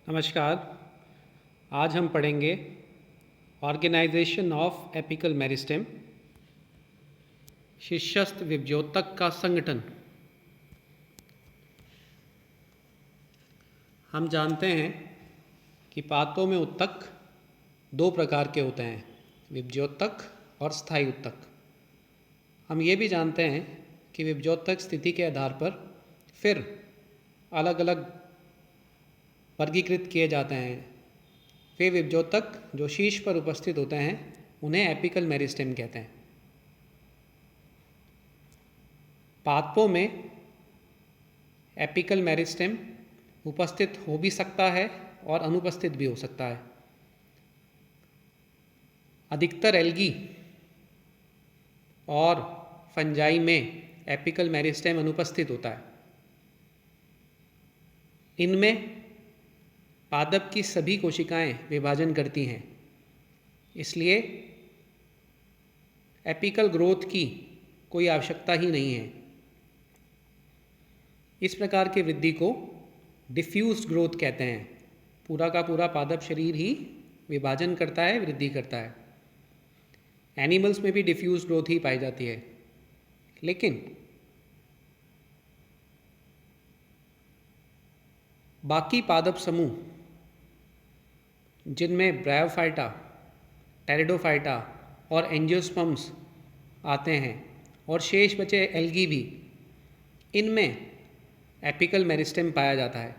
नमस्कार। आज हम पढ़ेंगे ऑर्गेनाइजेशन ऑफ एपिकल मेरिस्टेम, शीर्षस्थ विभज्योतक का संगठन। हम जानते हैं कि पादपों में उत्तक दो प्रकार के होते हैं, विभज्योतक और स्थायी उत्तक। हम ये भी जानते हैं कि विभज्योतक स्थिति के आधार पर फिर अलग अलग वर्गीकृत किए जाते हैं। वे विभज्योतक जो शीर्ष पर उपस्थित होते हैं उन्हें एपिकल मेरिस्टेम कहते हैं। पादपों में एपिकल मेरिस्टेम उपस्थित हो भी सकता है और अनुपस्थित भी हो सकता है। अधिकतर एल्गी और फंजाई में एपिकल मेरिस्टेम अनुपस्थित होता है। इनमें पादप की सभी कोशिकाएं विभाजन करती हैं, इसलिए एपिकल ग्रोथ की कोई आवश्यकता ही नहीं है। इस प्रकार की वृद्धि को डिफ्यूज्ड ग्रोथ कहते हैं। पूरा का पूरा पादप शरीर ही विभाजन करता है, वृद्धि करता है। एनिमल्स में भी डिफ्यूज्ड ग्रोथ ही पाई जाती है, लेकिन बाकी पादप समूह जिनमें ब्रायोफाइटा, टेरिडोफाइटा और एंजियोस्पर्म्स आते हैं और शेष बचे एल्गी भी, इनमें एपिकल मेरिस्टेम पाया जाता है।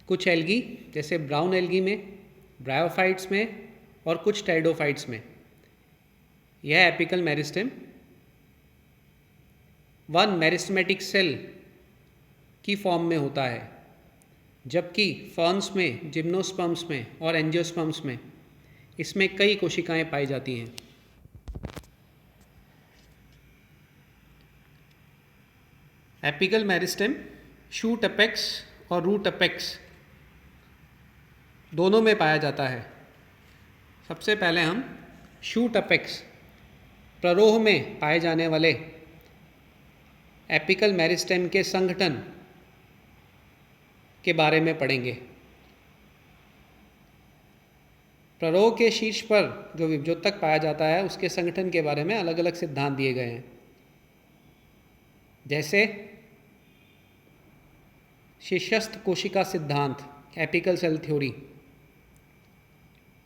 कुछ एल्गी जैसे ब्राउन एल्गी में, ब्रायोफाइट्स में और कुछ टेरिडोफाइट्स में यह apical meristem one meristematic cell की फॉर्म में होता है, जबकि फर्न्स में, जिम्नोस्पर्म्स में और एंजियोस्पर्म्स में इसमें कई कोशिकाएं पाई जाती हैं। एपिकल मेरिस्टेम शूट अपेक्स और रूट अपेक्स दोनों में पाया जाता है। सबसे पहले हम शूट अपेक्स, प्ररोह में पाए जाने वाले एपिकल मेरिस्टेम के संगठन के बारे में पढ़ेंगे। प्ररोह के शीर्ष पर जो विभज्योतक पाया जाता है उसके संगठन के बारे में अलग अलग सिद्धांत दिए गए हैं, जैसे शीर्षस्थ कोशिका सिद्धांत, एपिकल सेल थ्योरी,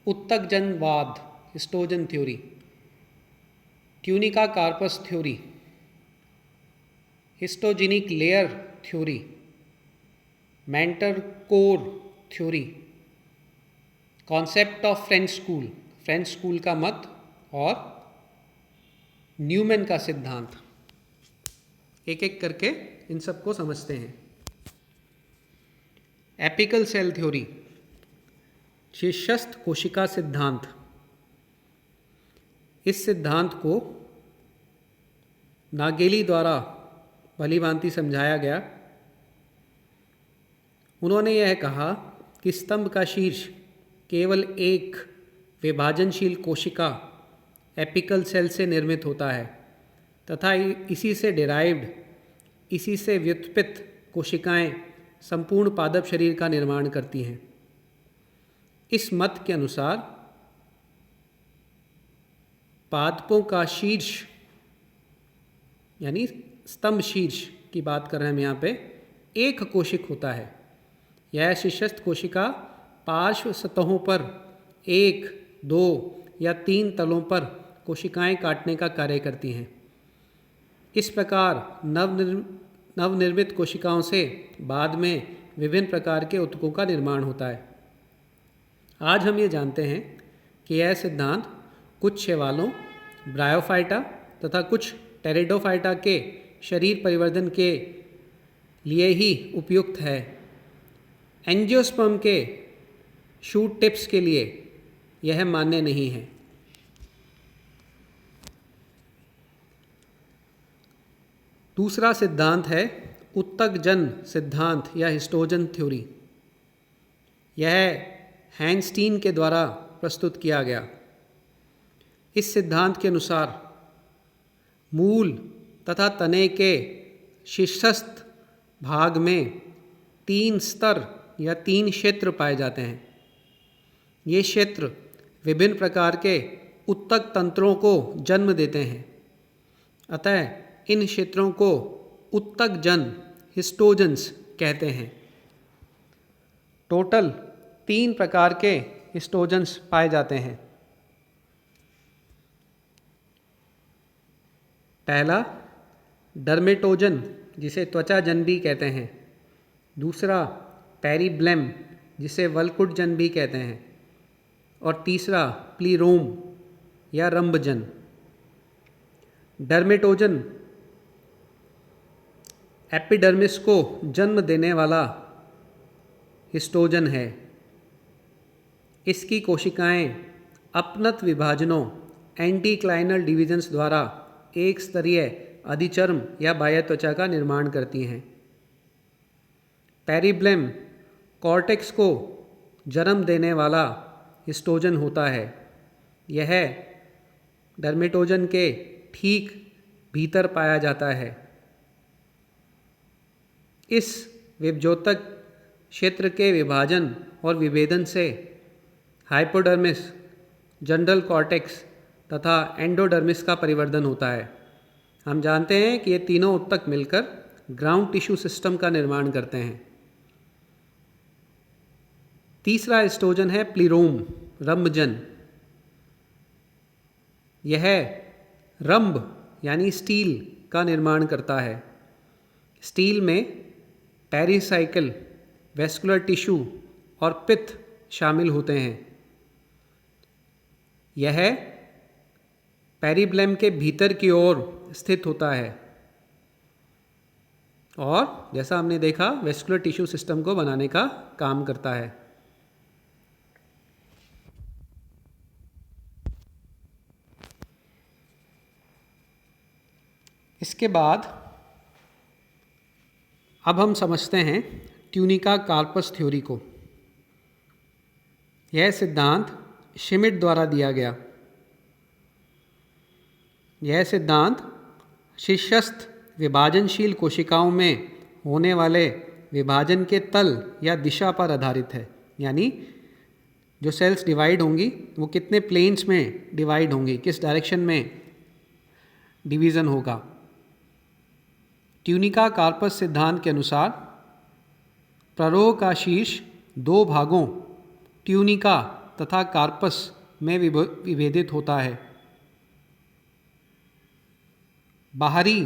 उत्तकजनवाद, histogen theory, tunica corpus theory, histogenic layer theory, mantle core theory, concept of French school का मत और न्यूमैन का सिद्धांत। एक एक करके इन सबको समझते हैं। एपिकल सेल थ्योरी, शीर्षस्थ कोशिका सिद्धांत। इस सिद्धांत को नागेली द्वारा भलीभांति समझाया गया। उन्होंने यह कहा कि स्तंभ का शीर्ष केवल एक विभाजनशील कोशिका एपिकल सेल से निर्मित होता है तथा इसी से डिराइव्ड, इसी से व्युत्पन्न कोशिकाएं संपूर्ण पादप शरीर का निर्माण करती हैं। इस मत के अनुसार पादपों का शीर्ष यानी स्तंभ शीर्ष की बात कर रहे हैं हम यहाँ पे, एक कोशिक होता है। यह शीर्षस्थ कोशिका पार्श्व सतहों पर 1, 2 या 3 तलों पर कोशिकाएं काटने का कार्य करती हैं। इस प्रकार नवनिर्मित कोशिकाओं से बाद में विभिन्न प्रकार के उत्तकों का निर्माण होता है। आज हम ये जानते हैं कि यह सिद्धांत कुछ शैवालों, ब्रायोफाइटा तथा कुछ टेरिडोफाइटा के शरीर परिवर्धन के लिए ही उपयुक्त है। एंजियोस्पर्म के शूट टिप्स के लिए यह मान्य नहीं है। दूसरा सिद्धांत है उत्तकजन सिद्धांत या हिस्टोजन थ्योरी। यह हैंस्टीन के द्वारा प्रस्तुत किया गया। इस सिद्धांत के अनुसार मूल तथा तने के शीर्षस्थ भाग में 3 स्तर या 3 क्षेत्र पाए जाते हैं। ये क्षेत्र विभिन्न प्रकार के उत्तक तंत्रों को जन्म देते हैं। अतः इन क्षेत्रों को उत्तक जन हिस्टोजन्स कहते हैं। टोटल 3 प्रकार के हिस्टोजन्स पाए जाते हैं। पहला डर्मेटोजन, जिसे त्वचाजन भी कहते हैं। दूसरा पेरिब्लेम, जिसे वल्कुटजन भी कहते हैं। और तीसरा प्लीरोम या रंभजन। डर्मेटोजन एपिडर्मिस को जन्म देने वाला हिस्टोजन है। इसकी कोशिकाएं अपनत विभाजनों एंटीक्लाइनल डिविजन्स द्वारा एक स्तरीय अधिचर्म या बाह्य त्वचा का निर्माण करती हैं। पेरिब्लेम कॉर्टेक्स को जन्म देने वाला हिस्टोजन होता है। यह डर्मेटोजन के ठीक भीतर पाया जाता है। इस विभजोतक क्षेत्र के विभाजन और विभेदन से हाइपोडर्मिस, जनरल कॉर्टेक्स तथा एंडोडर्मिस का परिवर्धन होता है। हम जानते हैं कि ये तीनों उत्तक मिलकर ग्राउंड टिश्यू सिस्टम का निर्माण करते हैं। तीसरा हिस्टोजन है प्लीरोम, रंभजन। यह रंभ यानी स्टील का निर्माण करता है। स्टील में पेरिसाइकिल, वेस्कुलर टिश्यू और पित्त शामिल होते हैं। यह पेरिब्लेम के भीतर की ओर स्थित होता है और जैसा हमने देखा वेस्कुलर टिश्यू सिस्टम को बनाने का काम करता है। इसके बाद अब हम समझते हैं ट्यूनिका कार्पस थ्योरी को। यह सिद्धांत श्मिट द्वारा दिया गया। यह सिद्धांत शीर्षस्थ विभाजनशील कोशिकाओं में होने वाले विभाजन के तल या दिशा पर आधारित है। यानी जो सेल्स डिवाइड होंगी वो कितने प्लेन्स में डिवाइड होंगी, किस डायरेक्शन में डिवीज़न होगा। ट्यूनिका कार्पस सिद्धांत के अनुसार प्ररोह का शीर्ष 2 भागों ट्यूनिका तथा कार्पस में विभेदित होता है। बाहरी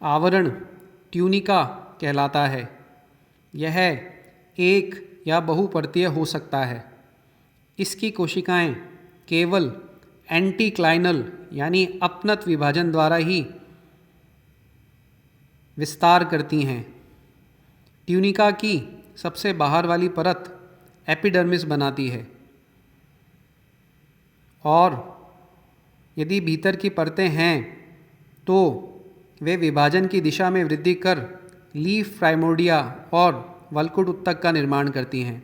आवरण ट्यूनिका कहलाता है। यह एक या बहुपर्तीय हो सकता है। इसकी कोशिकाएं केवल एंटीक्लाइनल यानी अपनत विभाजन द्वारा ही विस्तार करती हैं। ट्यूनिका की सबसे बाहर वाली परत एपिडर्मिस बनाती है और यदि भीतर की परतें हैं तो वे विभाजन की दिशा में वृद्धि कर लीफ प्राइमोर्डिया और वल्कुट उत्तक का निर्माण करती हैं।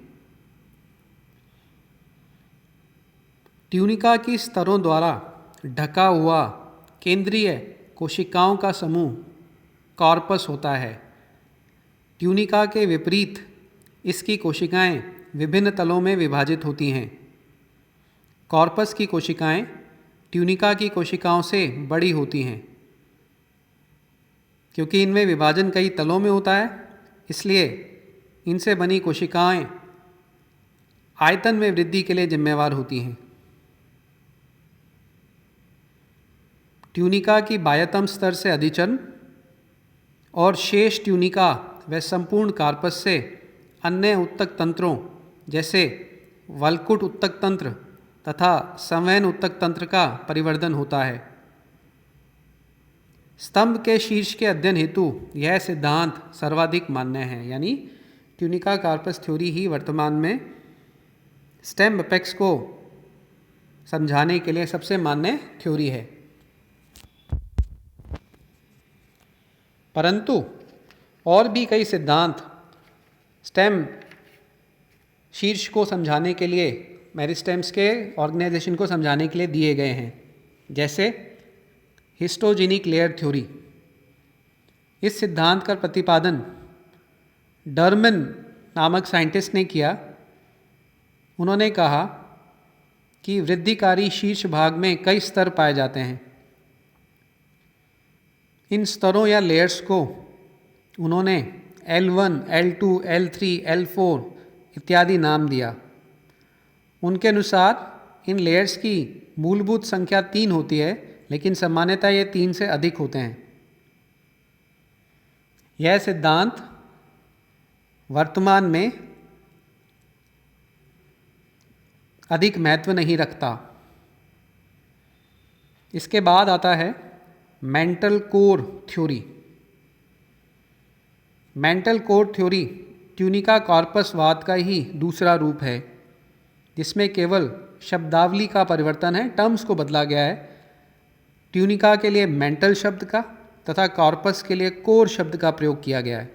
ट्यूनिका की स्तरों द्वारा ढका हुआ केंद्रीय कोशिकाओं का समूह कॉर्पस होता है। ट्यूनिका के विपरीत इसकी कोशिकाएं विभिन्न तलों में विभाजित होती हैं। कॉर्पस की कोशिकाएं ट्यूनिका की कोशिकाओं से बड़ी होती हैं। क्योंकि इनमें विभाजन कई तलों में होता है, इसलिए इनसे बनी कोशिकाएं आयतन में वृद्धि के लिए जिम्मेवार होती हैं। ट्यूनिका की बाह्यतम स्तर से अधिचर्म और शेष ट्यूनिका व संपूर्ण कार्पस से अन्य उत्तक तंत्रों जैसे वल्कुट उत्तक तंत्र तथा संवहन उत्तक तंत्र का परिवर्धन होता है। स्तंभ के शीर्ष के अध्ययन हेतु यह सिद्धांत सर्वाधिक मान्य है। यानी ट्यूनिका कार्पस थ्योरी ही वर्तमान में स्टेम अपेक्स को समझाने के लिए सबसे मान्य थ्योरी है। परंतु और भी कई सिद्धांत स्टेम शीर्ष को समझाने के लिए, मेरिस्टेम्स के ऑर्गेनाइजेशन को समझाने के लिए दिए गए हैं। जैसे हिस्टोजेनिक लेयर थ्योरी। इस सिद्धांत का प्रतिपादन डर्मन नामक साइंटिस्ट ने किया। उन्होंने कहा कि वृद्धिकारी शीर्ष भाग में कई स्तर पाए जाते हैं। इन स्तरों या लेयर्स को उन्होंने L1, L2, L3, L4 इत्यादि नाम दिया। उनके अनुसार इन लेयर्स की मूलभूत संख्या 3 होती है, लेकिन सामान्यतः ये 3 से अधिक होते हैं। यह सिद्धांत वर्तमान में अधिक महत्व नहीं रखता। इसके बाद आता है mantle core theory. Mantle core theory tunica कॉर्पसवाद का ही दूसरा रूप है, जिसमें केवल शब्दावली का परिवर्तन है, टर्म्स को बदला गया है। ट्यूनिका के लिए मेंटल शब्द का तथा कॉर्पस के लिए कोर शब्द का प्रयोग किया गया है।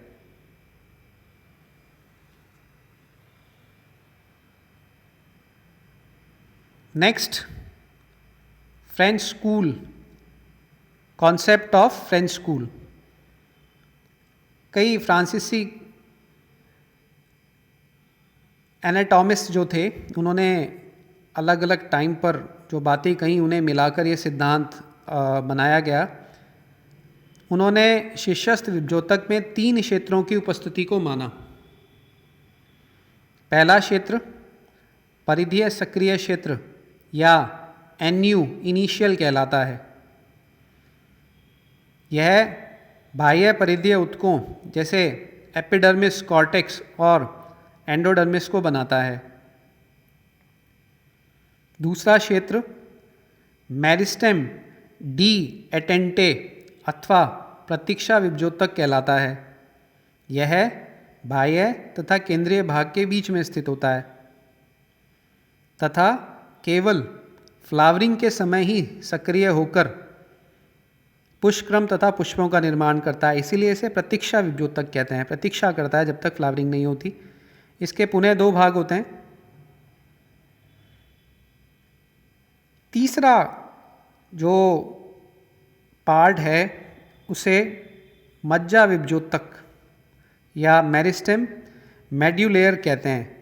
Next, French school, concept of French school. कई फ्रांसीसी एनाटॉमिस्ट जो थे, उन्होंने अलग अलग टाइम पर जो बातें कहीं उन्हें मिलाकर ये सिद्धांत बनाया गया। उन्होंने शिष्यस्थ विभ्योतक में 3 क्षेत्रों की उपस्थिति को माना। पहला क्षेत्र परिधीय सक्रिय क्षेत्र या NU इनिशियल कहलाता है। यह बाह्य परिधीय ऊतकों जैसे एपिडर्मिस, कॉर्टेक्स और एंडोडर्मिस को बनाता है। दूसरा क्षेत्र मेरिस्टेम डी एटेंटे अथवा प्रतीक्षा विभ्योतक कहलाता है। यह बाह्य तथा केंद्रीय भाग के बीच में स्थित होता है तथा केवल फ्लावरिंग के समय ही सक्रिय होकर पुष्पक्रम तथा पुष्पों का निर्माण करता है। इसीलिए इसे प्रतीक्षा विभ्योतक कहते हैं। प्रतीक्षा करता है जब तक फ्लावरिंग नहीं होती। इसके पुनः 2 भाग होते हैं। तीसरा जो पार्ट है उसे मज्जा विभ्योतक या मेरिस्टेम मेड्यूलेयर कहते हैं।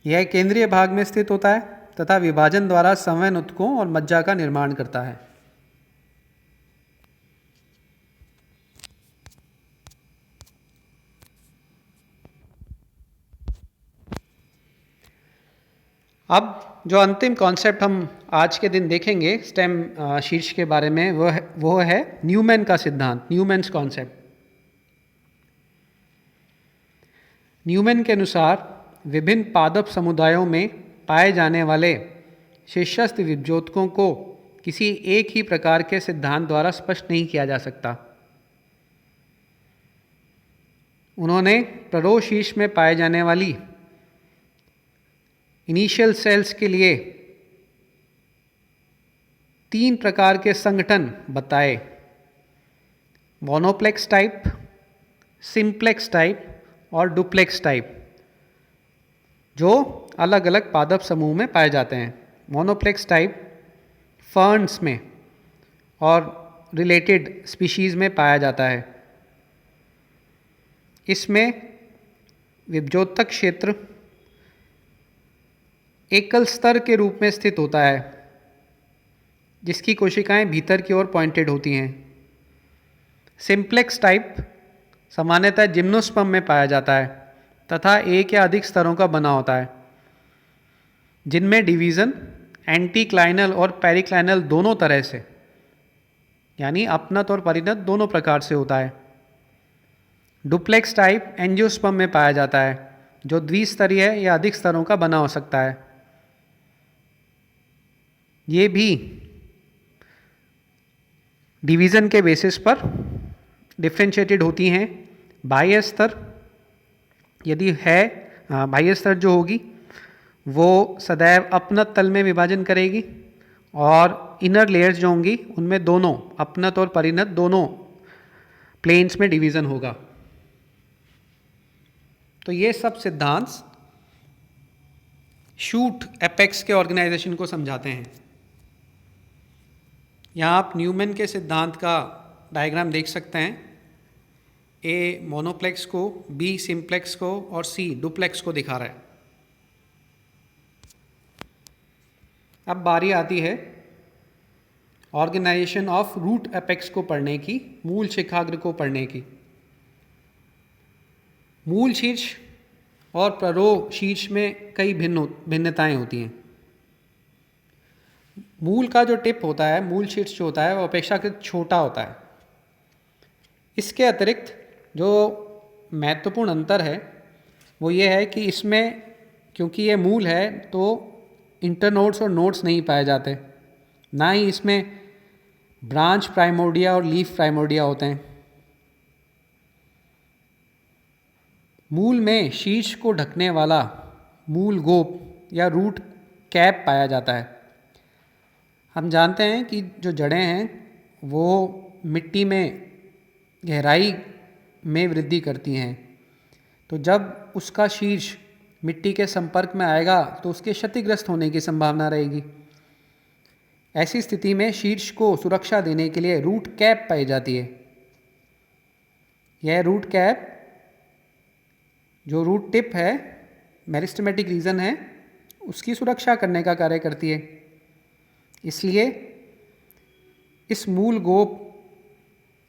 यह केंद्रीय भाग में स्थित होता है तथा विभाजन द्वारा संवहन ऊतकों और मज्जा का निर्माण करता है। अब जो अंतिम कॉन्सेप्ट हम आज के दिन देखेंगे स्टेम शीर्ष के बारे में, वो है न्यूमैन का सिद्धांत, न्यूमैन्स कॉन्सेप्ट। न्यूमैन के अनुसार विभिन्न पादप समुदायों में पाए जाने वाले शिष्यस्थ विभ्योतकों को किसी एक ही प्रकार के सिद्धांत द्वारा स्पष्ट नहीं किया जा सकता। उन्होंने प्ररोशीर्ष में पाए जाने वाली इनिशियल सेल्स के लिए 3 प्रकार के संगठन बताए: मोनोप्लेक्स टाइप, सिंप्लेक्स टाइप और डुप्लेक्स टाइप, जो अलग अलग पादप समूह में पाए जाते हैं। मोनोप्लेक्स टाइप फर्न्स में और रिलेटेड स्पीशीज़ में पाया जाता है। इसमें विभ्योतक क्षेत्र एकल स्तर के रूप में स्थित होता है, जिसकी कोशिकाएं भीतर की ओर पॉइंटेड होती हैं। सिंप्लेक्स टाइप सामान्यतः जिम्नोस्पर्म में पाया जाता है तथा एक या अधिक स्तरों का बना होता है, जिनमें डिवीज़न एंटीक्लाइनल और पेरिक्लाइनल दोनों तरह से, यानी अपनत और परिणत दोनों प्रकार से होता है। डुप्लेक्स टाइप एंजियोस्पर्म में पाया जाता है, जो द्विस्तरीय या अधिक स्तरों का बना हो सकता है। ये भी डिवीज़न के बेसिस पर डिफ्रेंशिएटेड होती हैं। बाह्य स्तर यदि है, बाह्य स्तर जो होगी वो सदैव अपनत तल में विभाजन करेगी और इनर लेयर्स जो होंगी उनमें दोनों अपनत और परिणत दोनों प्लेन्स में डिवीज़न होगा। तो ये सब सिद्धांत शूट एपेक्स के ऑर्गेनाइजेशन को समझाते हैं। यहाँ आप न्यूमैन के सिद्धांत का डायग्राम देख सकते हैं। ए मोनोप्लेक्स को, बी सिम्प्लेक्स को और सी डुप्लेक्स को दिखा रहा है। अब बारी आती है ऑर्गेनाइजेशन ऑफ रूट एपेक्स को पढ़ने की, मूल शिखाग्र को पढ़ने की। मूल शीर्ष और प्ररोह शीर्ष में कई भिन्नताएं होती हैं। मूल का जो टिप होता है, मूल शीर्ष जो होता है, वो अपेक्षाकृत छोटा होता है। इसके अतिरिक्त जो महत्वपूर्ण अंतर है वो ये है कि इसमें, क्योंकि ये मूल है, तो इंटरनोड्स और नोड्स नहीं पाए जाते, ना ही इसमें ब्रांच प्राइमोर्डिया और लीफ प्राइमोर्डिया होते हैं। मूल में शीर्ष को ढकने वाला मूल गोप या रूट कैप पाया जाता है। हम जानते हैं कि जो जड़ें हैं वो मिट्टी में गहराई में वृद्धि करती हैं, तो जब उसका शीर्ष मिट्टी के संपर्क में आएगा तो उसके क्षतिग्रस्त होने की संभावना रहेगी। ऐसी स्थिति में शीर्ष को सुरक्षा देने के लिए रूट कैप पाई जाती है। यह रूट कैप जो रूट टिप है, मेरिस्टेमेटिक रीजन है, उसकी सुरक्षा करने का कार्य करती है। इसलिए इस मूल गोप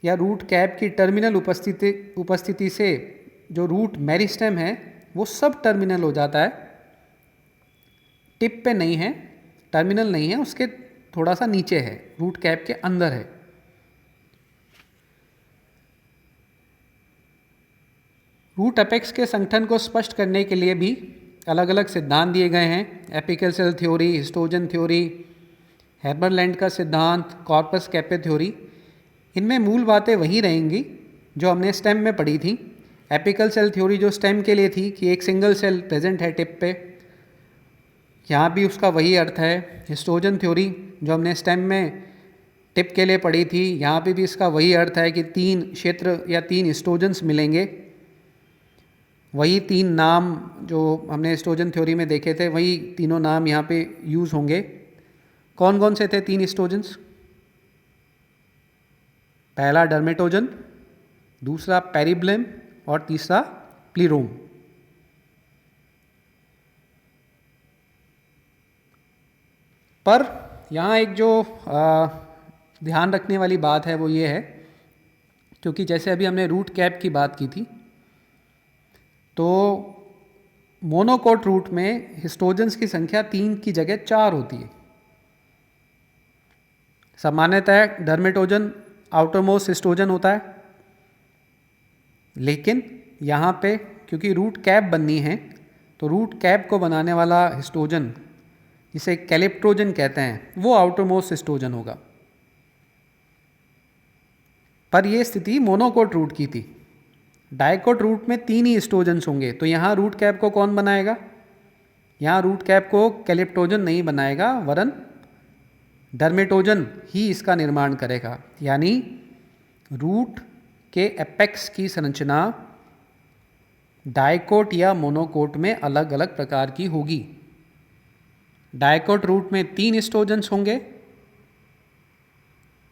या रूट कैप की टर्मिनल उपस्थिति से जो रूट मेरिस्टेम है वो सब टर्मिनल हो जाता है। टिप पे नहीं है, टर्मिनल नहीं है, उसके थोड़ा सा नीचे है, रूट कैप के अंदर है। रूट अपेक्स के संगठन को स्पष्ट करने के लिए भी अलग अलग सिद्धांत दिए गए हैं। Apical cell theory, histogen theory, Haberlandt का सिद्धांत, कॉर्पस कैपे थ्योरी। इनमें मूल बातें वही रहेंगी जो हमने स्टेम में पढ़ी थी। एपिकल सेल थ्योरी जो स्टेम के लिए थी कि एक सिंगल सेल प्रेजेंट है टिप पे, यहाँ भी उसका वही अर्थ है। हिस्टोजन थ्योरी जो हमने स्टेम में टिप के लिए पढ़ी थी, यहाँ पे भी इसका वही अर्थ है कि 3 क्षेत्र या 3 हिस्टोजन्स मिलेंगे। वही 3 नाम जो हमने हिस्टोजन थ्योरी में देखे थे, वही तीनों नाम यहाँ पे यूज़ होंगे। कौन कौन से थे 3 हिस्टोजन्स? पहला डर्मेटोजन, दूसरा पेरिब्लेम और तीसरा प्लीरोम। पर यहाँ एक जो ध्यान रखने वाली बात है वो ये है, क्योंकि जैसे अभी हमने रूट कैप की बात की थी, तो मोनोकोट रूट में हिस्टोजन्स की संख्या 3 की जगह 4 होती है। सामान्यतः डर्मेटोजन आउटरमोस्ट हिस्टोजन होता है, लेकिन यहाँ पे क्योंकि रूट कैप बननी है, तो रूट कैप को बनाने वाला हिस्टोजन, जिसे कैलिप्टोजन कहते हैं, वो आउटरमोस्ट हिस्टोजन होगा। पर यह स्थिति मोनोकोट रूट की थी। डाइकोट रूट में 3 ही हिस्टोजन्स होंगे, तो यहाँ रूट कैप को कौन बनाएगा? यहाँ रूट कैप को कैलिप्टोजन नहीं बनाएगा, वरन डर्मेटोजन ही इसका निर्माण करेगा। यानी रूट के एपेक्स की संरचना डाइकोट या मोनोकोट में अलग अलग प्रकार की होगी। डाइकोट रूट में 3 हिस्टोजन्स होंगे,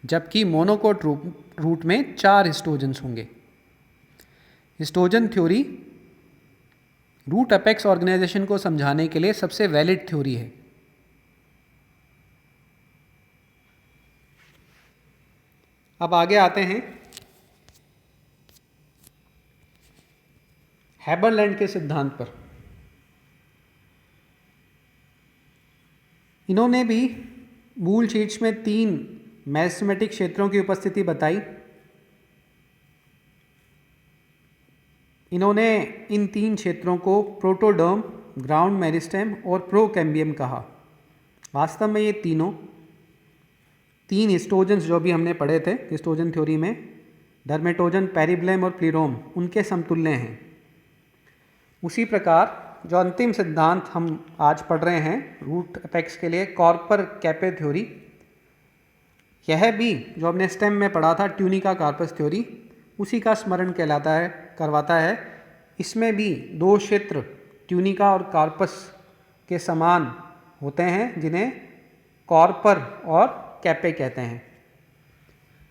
जबकि मोनोकोट रूट में 4 हिस्टोजन्स होंगे। Histogen theory root apex organisation को समझाने के लिए सबसे वैलिड थ्योरी है। अब आगे आते हैं हेबरलैंड के सिद्धांत पर। इन्होंने भी मूल शीर्ष में 3 मेरिस्टेमेटिक क्षेत्रों की उपस्थिति बताई। इन्होंने इन 3 क्षेत्रों को प्रोटोडर्म, ग्राउंड मेरिस्टेम और प्रोकैम्बियम कहा। वास्तव में ये तीनों 3 हिस्टोजन्स जो भी हमने पढ़े थे हिस्टोजन थ्योरी में, डर्मेटोजन, पेरिब्लेम और प्लीरोम, उनके समतुल्य हैं। उसी प्रकार जो अंतिम सिद्धांत हम आज पढ़ रहे हैं रूट अपेक्स के लिए, कॉर्पर कैपे थ्योरी, यह भी जो हमने स्टेम में पढ़ा था ट्यूनिका कार्पस थ्योरी, उसी का स्मरण करवाता है। इसमें भी 2 क्षेत्र ट्यूनिका और कार्पस के समान होते हैं, जिन्हें कॉर्पर और कैपे कहते हैं।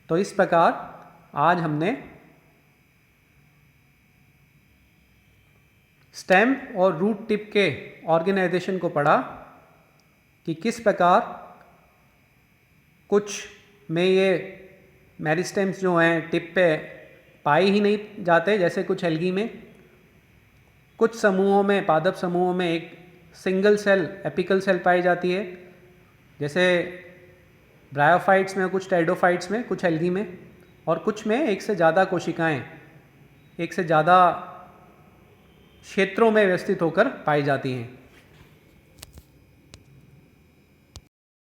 तो इस प्रकार आज हमने स्टेम और रूट टिप के ऑर्गेनाइजेशन को पढ़ा कि किस प्रकार कुछ में ये मेरिस्टेम्स जो हैं टिप पे पाए ही नहीं जाते, जैसे कुछ एल्गी में। कुछ समूहों में, पादप समूहों में एक सिंगल सेल एपिकल सेल पाई जाती है, जैसे ब्रायोफाइट्स में, कुछ टेरिडोफाइट्स में, कुछ एल्गी में। और कुछ में एक से ज़्यादा कोशिकाएं एक से ज़्यादा क्षेत्रों में व्यवस्थित होकर पाई जाती हैं।